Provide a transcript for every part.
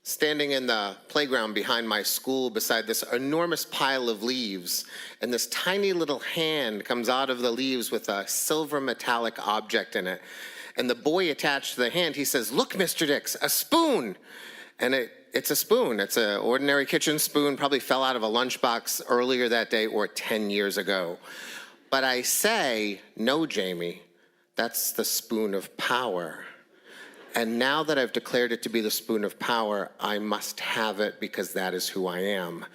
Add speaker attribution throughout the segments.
Speaker 1: standing in the playground behind my school beside this enormous pile of leaves, and this tiny little hand comes out of the leaves with a silver metallic object in it. And the boy attached to the hand, he says, "Look, Mr. Dix, a spoon." And it's a spoon. It's an ordinary kitchen spoon, probably fell out of a lunchbox earlier that day or 10 years ago. But I say, "No, Jamie, that's the spoon of power. And now that I've declared it to be the spoon of power, I must have it because that is who I am."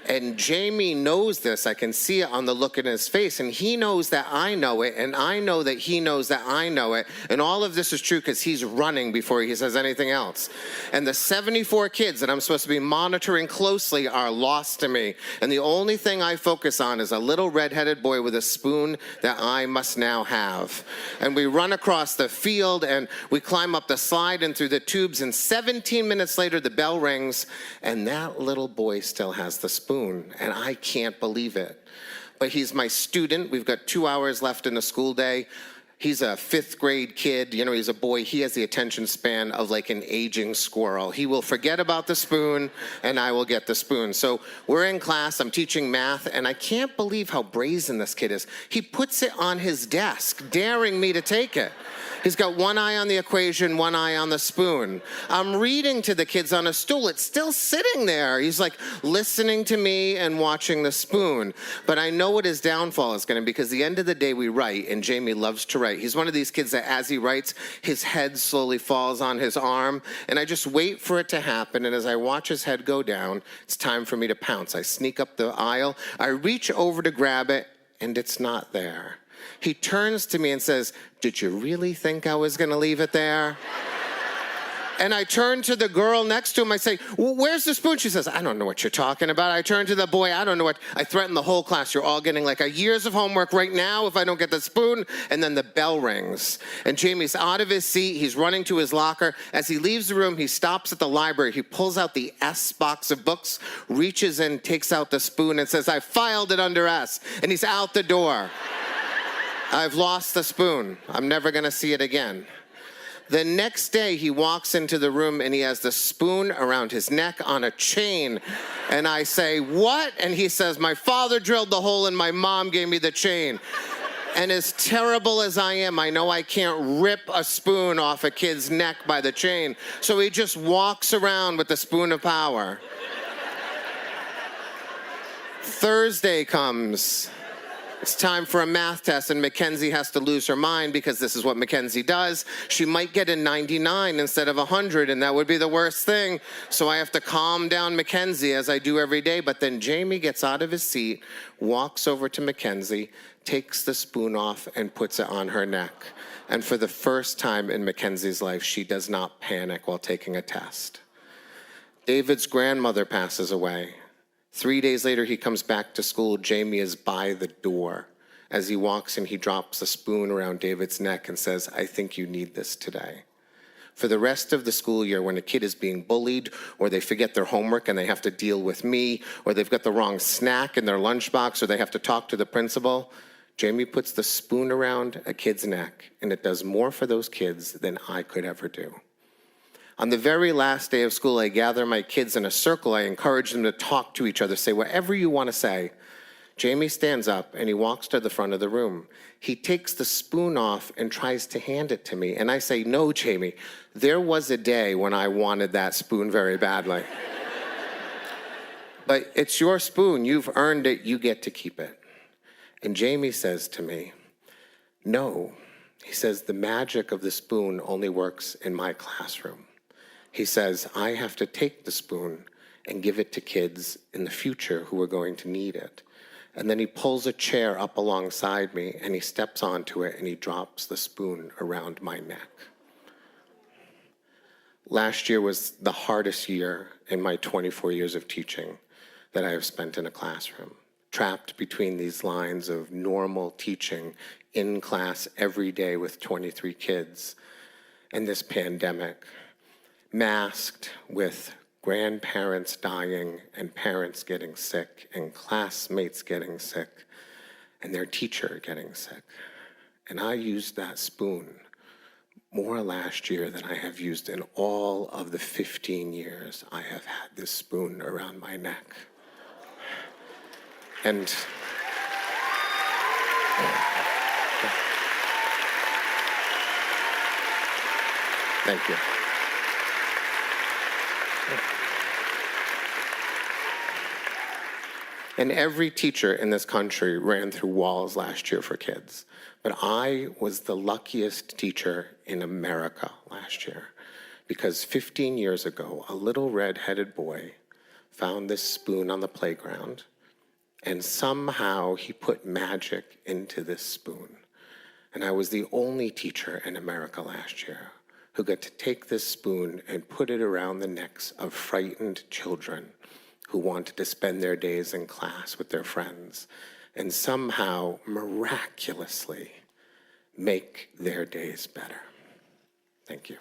Speaker 1: And Jamie knows this. I can see it on the look in his face. And he knows that I know it. And I know that he knows that I know it. And all of this is true because he's running before he says anything else. And the 74 kids that I'm supposed to be monitoring closely are lost to me. And the only thing I focus on is a little redheaded boy with a spoon that I must now have. And we run across the field and we climb up the slide and through the tubes. And 17 minutes later, the bell rings. And that little boy still has the spoon. And I can't believe it. But he's my student. We've got 2 hours left in the school day. He's a 5th grade kid. You know, he's a boy. He has the attention span of like an aging squirrel. He will forget about the spoon and I will get the spoon. So we're in class. I'm teaching math and I can't believe how brazen this kid is. He puts it on his desk, daring me to take it. He's got one eye on the equation, one eye on the spoon. I'm reading to the kids on a stool. It's still sitting there. He's like listening to me and watching the spoon. But I know what his downfall is going to be because the end of the day we write, and Jamie loves to write. He's one of these kids that as he writes, his head slowly falls on his arm. And I just wait for it to happen. And as I watch his head go down, it's time for me to pounce. I sneak up the aisle. I reach over to grab it, and it's not there. He turns to me and says, "Did you really think I was going to leave it there?" And I turn to the girl next to him. I say, "Well, where's the spoon?" She says, "I don't know what you're talking about." I turn to the boy. "I don't know what." I threaten the whole class. "You're all getting like a year's of homework right now if I don't get the spoon." And then the bell rings. And Jamie's out of his seat. He's running to his locker. As he leaves the room, he stops at the library. He pulls out the S box of books, reaches in, takes out the spoon and says, "I filed it under S." And he's out the door. I've lost the spoon. I'm never going to see it again. The next day, he walks into the room and he has the spoon around his neck on a chain. And I say, "What?" And he says, "My father drilled the hole and my mom gave me the chain." And as terrible as I am, I know I can't rip a spoon off a kid's neck by the chain. So he just walks around with the spoon of power. Thursday comes. It's time for a math test, and Mackenzie has to lose her mind because this is what Mackenzie does. She might get a 99 instead of 100, and that would be the worst thing. So I have to calm down Mackenzie as I do every day. But then Jamie gets out of his seat, walks over to Mackenzie, takes the spoon off, and puts it on her neck. And for the first time in Mackenzie's life, she does not panic while taking a test. David's grandmother passes away. 3 days later, he comes back to school. Jamie is by the door. As he walks in, he drops a spoon around David's neck and says, "I think you need this today." For the rest of the school year, when a kid is being bullied, or they forget their homework and they have to deal with me, or they've got the wrong snack in their lunchbox, or they have to talk to the principal, Jamie puts the spoon around a kid's neck, and it does more for those kids than I could ever do. On the very last day of school, I gather my kids in a circle. I encourage them to talk to each other, say whatever you want to say. Jamie stands up and he walks to the front of the room. He takes the spoon off and tries to hand it to me. And I say, "No, Jamie, there was a day when I wanted that spoon very badly. But it's your spoon. You've earned it. You get to keep it." And Jamie says to me, "No." He says, "The magic of the spoon only works in my classroom." He says, "I have to take the spoon and give it to kids in the future who are going to need it." And then he pulls a chair up alongside me and he steps onto it and he drops the spoon around my neck. Last year was the hardest year in my 24 years of teaching that I have spent in a classroom, trapped between these lines of normal teaching in class every day with 23 kids and this pandemic. Masked with grandparents dying and parents getting sick and classmates getting sick and their teacher getting sick. And I used that spoon more last year than I have used in all of the 15 years I have had this spoon around my neck. And thank you. And every teacher in this country ran through walls last year for kids. But I was the luckiest teacher in America last year because 15 years ago, a little red-headed boy found this spoon on the playground, and somehow he put magic into this spoon. And I was the only teacher in America last year who got to take this spoon and put it around the necks of frightened children who wanted to spend their days in class with their friends and somehow miraculously make their days better. Thank you.